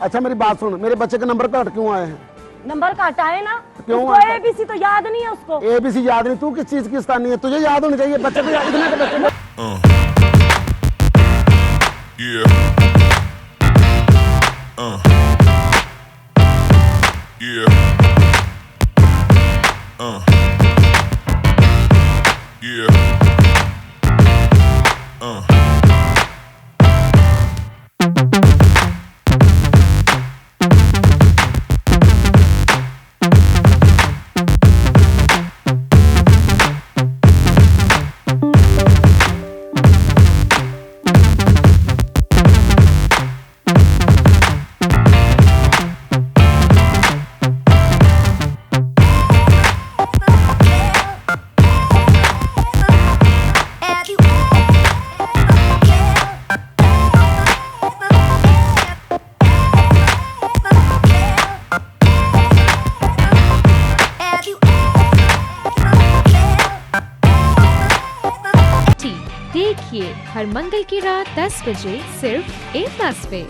अच्छा मेरी बात सुन, मेरे बच्चे के नंबर कट क्यों आए हैं? नंबर काटा है ना, क्यों उसको आया? एबीसी तो याद नहीं है उसको। एबीसी याद नहीं? तू किस चीज की स्थानीय है? तुझे याद होनी चाहिए, बच्चे को याद, इतने के बच्चे को। Yeah. Yeah. Yeah. देखिए हर मंगल की रात 10 बजे सिर्फ A+ पे।